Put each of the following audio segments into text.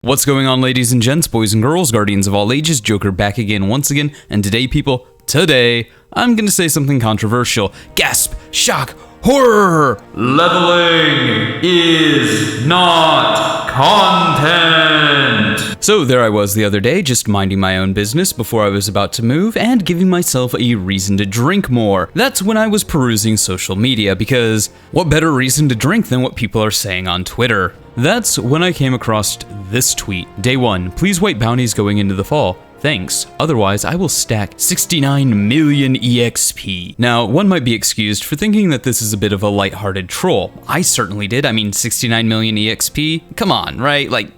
What's going on, ladies and gents, boys and girls, guardians of all ages, Joker back again once again, and today, people, I'm gonna say something controversial. Gasp, shock, horror! Leveling is not content! So there I was the other day, just minding my own business before I was about to move and giving myself a reason to drink more. That's when I was perusing social media, because what better reason to drink than what people are saying on Twitter? That's when I came across this tweet. Day 1, please wait bounties going into the fall. Thanks, otherwise I will stack 69 million EXP. Now, one might be excused for thinking that this is a bit of a lighthearted troll. I certainly did. I mean, 69 million EXP? Come on, right? Like,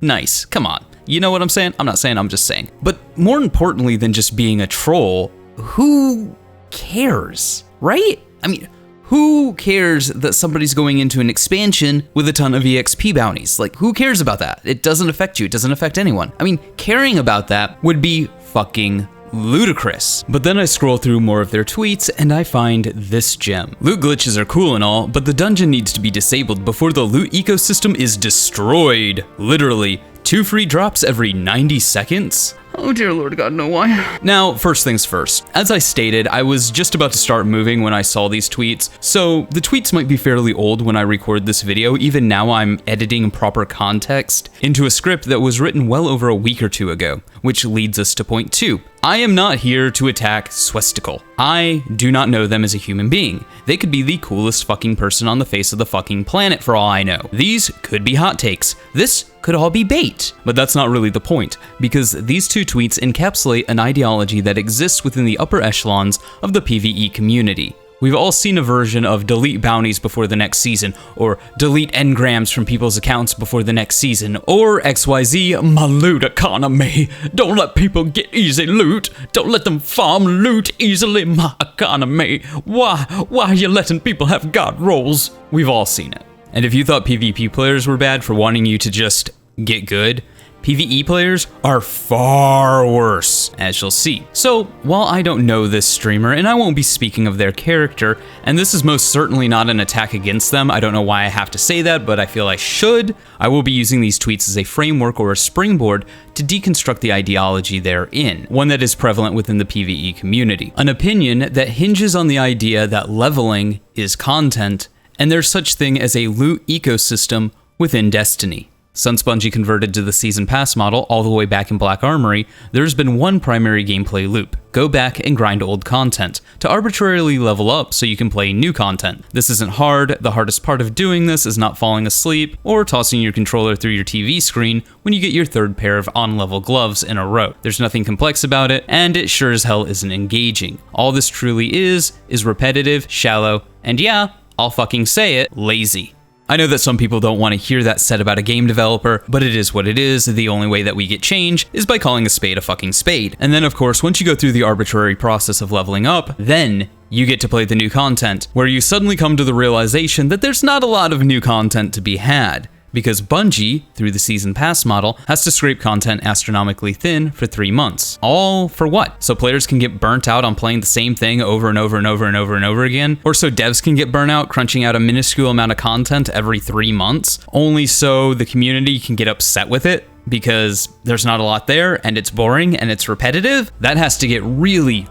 nice, come on. You know what I'm saying? I'm not saying, I'm just saying. But more importantly than just being a troll, who cares, right? I mean, who cares that somebody's going into an expansion with a ton of EXP bounties? Like, who cares about that? It doesn't affect you, it doesn't affect anyone. I mean, caring about that would be fucking ludicrous. But then I scroll through more of their tweets and I find this gem. Loot glitches are cool and all, but the dungeon needs to be disabled before the loot ecosystem is destroyed. Literally, 2 free drops every 90 seconds? Oh dear Lord God, no why. Now, first things first. As I stated, I was just about to start moving when I saw these tweets, so the tweets might be fairly old when I record this video. Even now I'm editing proper context into a script that was written well over a week or two ago, which leads us to point 2. I am not here to attack Swestical. I do not know them as a human being. They could be the coolest fucking person on the face of the fucking planet for all I know. These could be hot takes. This could all be bait. But that's not really the point, because these 2 tweets encapsulate an ideology that exists within the upper echelons of the PvE community. We've all seen a version of delete bounties before the next season, or delete engrams from people's accounts before the next season, or XYZ, my loot economy. Don't let people get easy loot. Don't let them farm loot easily, my economy. Why are you letting people have god rolls? We've all seen it. And if you thought PvP players were bad for wanting you to just get good, PvE players are far worse, as you'll see. So, while I don't know this streamer, and I won't be speaking of their character, and this is most certainly not an attack against them, I don't know why I have to say that, but I feel I should, I will be using these tweets as a framework or a springboard to deconstruct the ideology they're in, one that is prevalent within the PvE community. An opinion that hinges on the idea that leveling is content, and there's such thing as a loot ecosystem within Destiny. Since Bungie converted to the Season Pass model all the way back in Black Armory, there's been one primary gameplay loop: go back and grind old content, to arbitrarily level up so you can play new content. This isn't hard. The hardest part of doing this is not falling asleep or tossing your controller through your TV screen when you get your 3rd pair of on-level gloves in a row. There's nothing complex about it, and it sure as hell isn't engaging. All this truly is repetitive, shallow, and yeah, I'll fucking say it, lazy. I know that some people don't want to hear that said about a game developer, but it is what it is. The only way that we get change is by calling a spade a fucking spade. And then of course, once you go through the arbitrary process of leveling up, then you get to play the new content, where you suddenly come to the realization that there's not a lot of new content to be had, because Bungie, through the Season Pass model, has to scrape content astronomically thin for 3 months. All for what? So players can get burnt out on playing the same thing over and over and over and over and over again? Or so devs can get burnt out crunching out a minuscule amount of content every 3 months, only so the community can get upset with it because there's not a lot there and it's boring and it's repetitive? That has to get really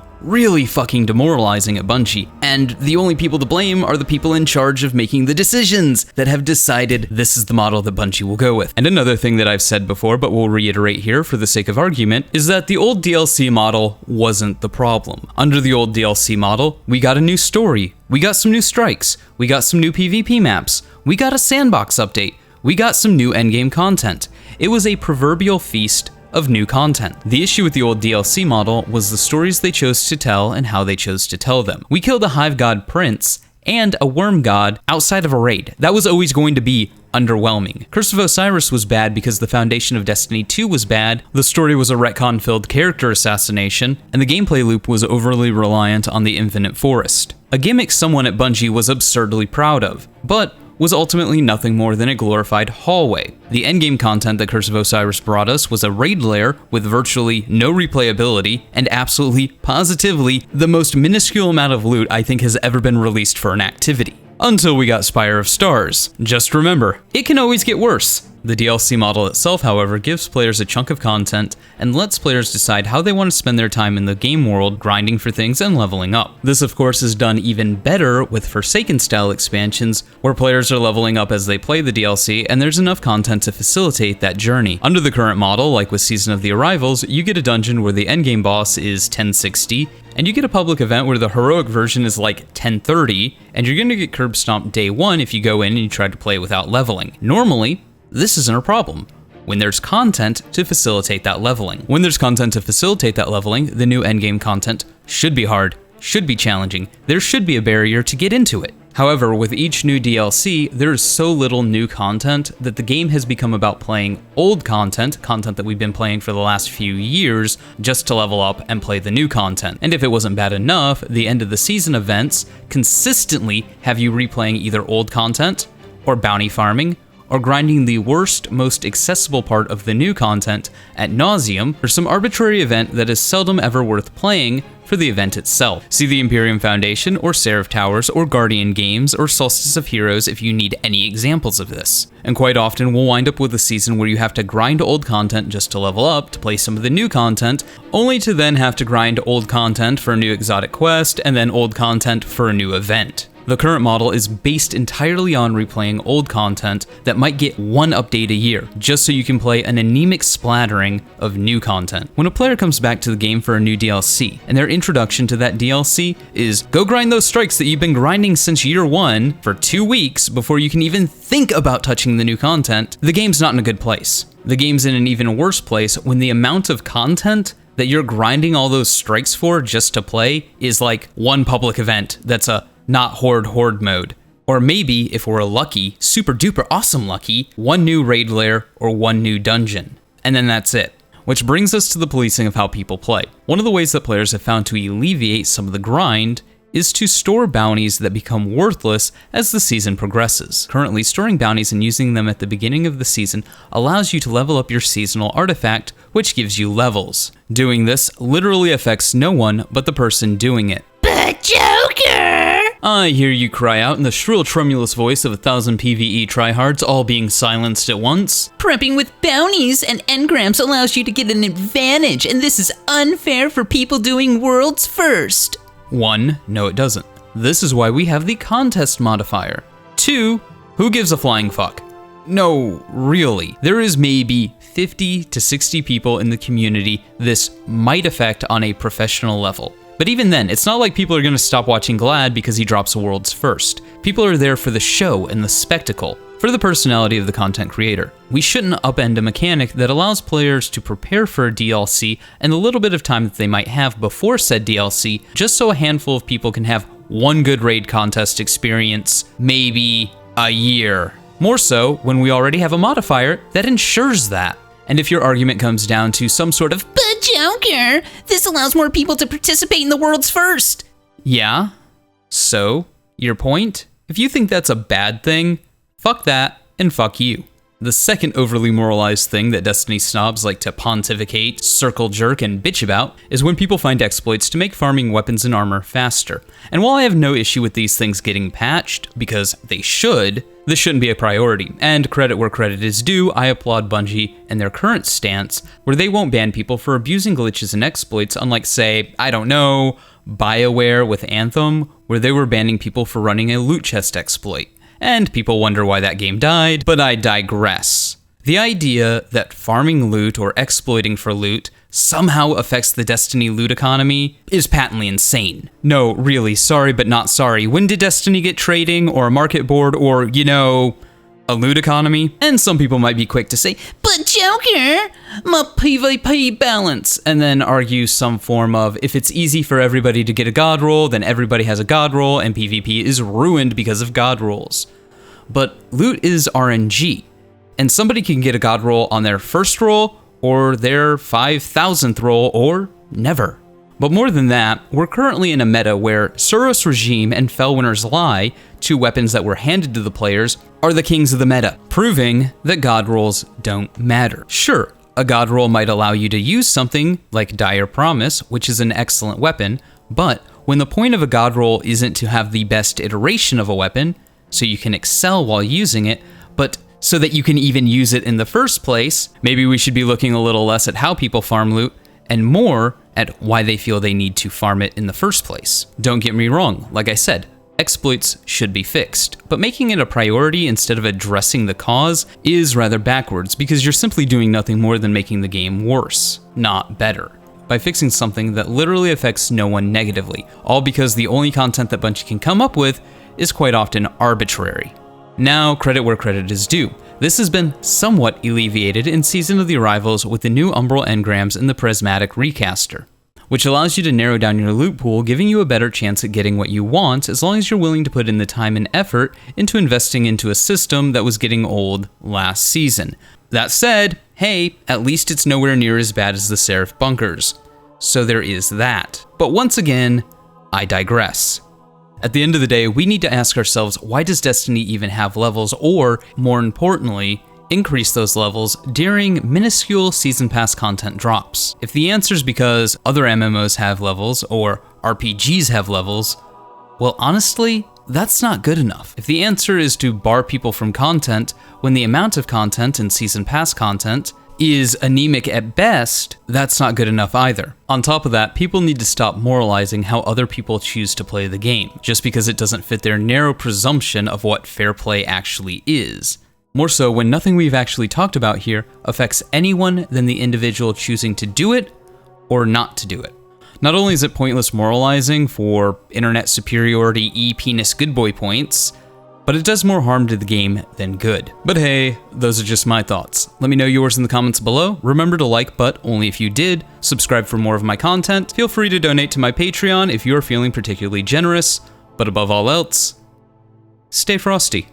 fucking demoralizing at Bungie, and the only people to blame are the people in charge of making the decisions that have decided this is the model that Bungie will go with. And another thing that I've said before, but we'll reiterate here for the sake of argument, is that the old DLC model wasn't the problem. Under the old DLC model, we got a new story, we got some new strikes, we got some new PvP maps, we got a sandbox update, we got some new endgame content. It was a proverbial feast of new content. The issue with the old DLC model was the stories they chose to tell and how they chose to tell them. We killed a Hive God Prince and a Worm God outside of a raid. That was always going to be underwhelming. Curse of Osiris was bad because the foundation of Destiny 2 was bad, the story was a retcon-filled character assassination, and the gameplay loop was overly reliant on the Infinite Forest. A gimmick someone at Bungie was absurdly proud of, but was ultimately nothing more than a glorified hallway. The endgame content that Curse of Osiris brought us was a raid lair with virtually no replayability and absolutely, positively, the most minuscule amount of loot I think has ever been released for an activity. Until we got Spire of Stars. Just remember, it can always get worse. The DLC model itself, however, gives players a chunk of content and lets players decide how they want to spend their time in the game world, grinding for things and leveling up. This, of course, is done even better with Forsaken-style expansions, where players are leveling up as they play the DLC, and there's enough content to facilitate that journey. Under the current model, like with Season of the Arrivals, you get a dungeon where the endgame boss is 1060, and you get a public event where the heroic version is like 1030, and you're gonna get curb stomped day one if you go in and you try to play without leveling. Normally, this isn't a problem when there's content to facilitate that leveling. When there's content to facilitate that leveling, the new endgame content should be hard, should be challenging, there should be a barrier to get into it. However, with each new DLC, there is so little new content that the game has become about playing old content that we've been playing for the last few years, just to level up and play the new content. And if it wasn't bad enough, the end of the season events consistently have you replaying either old content, or bounty farming, or grinding the worst, most accessible part of the new content ad nauseum for some arbitrary event that is seldom ever worth playing for the event itself. See the Imperium Foundation, or Seraph Towers, or Guardian Games, or Solstice of Heroes if you need any examples of this. And quite often we'll wind up with a season where you have to grind old content just to level up to play some of the new content, only to then have to grind old content for a new exotic quest, and then old content for a new event. The current model is based entirely on replaying old content that might get one update a year, just so you can play an anemic splattering of new content. When a player comes back to the game for a new DLC, and their introduction to that DLC is, go grind those strikes that you've been grinding since year one for 2 weeks before you can even think about touching the new content, the game's not in a good place. The game's in an even worse place when the amount of content that you're grinding all those strikes for just to play is like one public event that's a not horde mode. Or maybe, if we're lucky, super duper awesome lucky, one new raid lair or one new dungeon. And then that's it. Which brings us to the policing of how people play. One of the ways that players have found to alleviate some of the grind is to store bounties that become worthless as the season progresses. Currently, storing bounties and using them at the beginning of the season allows you to level up your seasonal artifact, which gives you levels. Doing this literally affects no one but the person doing it. But Joker! I hear you cry out in the shrill, tremulous voice of 1,000 PvE tryhards, all being silenced at once. Prepping with bounties and engrams allows you to get an advantage, and this is unfair for people doing worlds first. 1, no it doesn't. This is why we have the contest modifier. 2, who gives a flying fuck? No, really. There is maybe 50 to 60 people in the community this might affect on a professional level. But even then, it's not like people are gonna stop watching Glad because he drops a world's first. People are there for the show and the spectacle, for the personality of the content creator. We shouldn't upend a mechanic that allows players to prepare for a DLC and the little bit of time that they might have before said DLC, just so a handful of people can have one good raid contest experience, maybe a year. More so when we already have a modifier that ensures that. And if your argument comes down to some sort of, but Joker, this allows more people to participate in the worlds first. Yeah, so, your point? If you think that's a bad thing, fuck that and fuck you. The second overly moralized thing that Destiny snobs like to pontificate, circle jerk, and bitch about is when people find exploits to make farming weapons and armor faster. And while I have no issue with these things getting patched, because they should, this shouldn't be a priority. And credit where credit is due, I applaud Bungie and their current stance, where they won't ban people for abusing glitches and exploits, unlike, say, I don't know, BioWare with Anthem, where they were banning people for running a loot chest exploit. And people wonder why that game died, but I digress. The idea that farming loot or exploiting for loot somehow affects the Destiny loot economy is patently insane. No, really, sorry but not sorry. When did Destiny get trading or a market board or, you know, a loot economy? And some people might be quick to say, but Joker, my PvP balance, and then argue some form of, if it's easy for everybody to get a god roll, then everybody has a god roll, and PvP is ruined because of god rolls. But loot is RNG, and somebody can get a god roll on their first roll, or their 5,000th roll, or never. But more than that, we're currently in a meta where Suros Regime and Fellwinter's Lie, two weapons that were handed to the players, are the kings of the meta, proving that god rolls don't matter. Sure, a god roll might allow you to use something like Dire Promise, which is an excellent weapon, but when the point of a god roll isn't to have the best iteration of a weapon, so you can excel while using it, but so that you can even use it in the first place, maybe we should be looking a little less at how people farm loot and more at why they feel they need to farm it in the first place. Don't get me wrong, like I said, exploits should be fixed, but making it a priority instead of addressing the cause is rather backwards because you're simply doing nothing more than making the game worse, not better, by fixing something that literally affects no one negatively, all because the only content that Bungie can come up with is quite often arbitrary. Now, credit where credit is due. This has been somewhat alleviated in Season of the Arrivals with the new Umbral engrams in the Prismatic Recaster, which allows you to narrow down your loot pool, giving you a better chance at getting what you want as long as you're willing to put in the time and effort into investing into a system that was getting old last season. That said, hey, at least it's nowhere near as bad as the Seraph bunkers. So there is that. But once again, I digress. At the end of the day, we need to ask ourselves, why does Destiny even have levels, or, more importantly, increase those levels during minuscule Season Pass content drops? If the answer is because other MMOs have levels, or RPGs have levels, well, honestly, that's not good enough. If the answer is to bar people from content when the amount of content and Season Pass content is anemic at best, that's not good enough either. On top of that, people need to stop moralizing how other people choose to play the game, just because it doesn't fit their narrow presumption of what fair play actually is. More so when nothing we've actually talked about here affects anyone than the individual choosing to do it or not to do it. Not only is it pointless moralizing for internet superiority penis good boy points, but it does more harm to the game than good. But hey, those are just my thoughts. Let me know yours in the comments below. Remember to like, but only if you did. Subscribe for more of my content. Feel free to donate to my Patreon if you're feeling particularly generous. But above all else, stay frosty.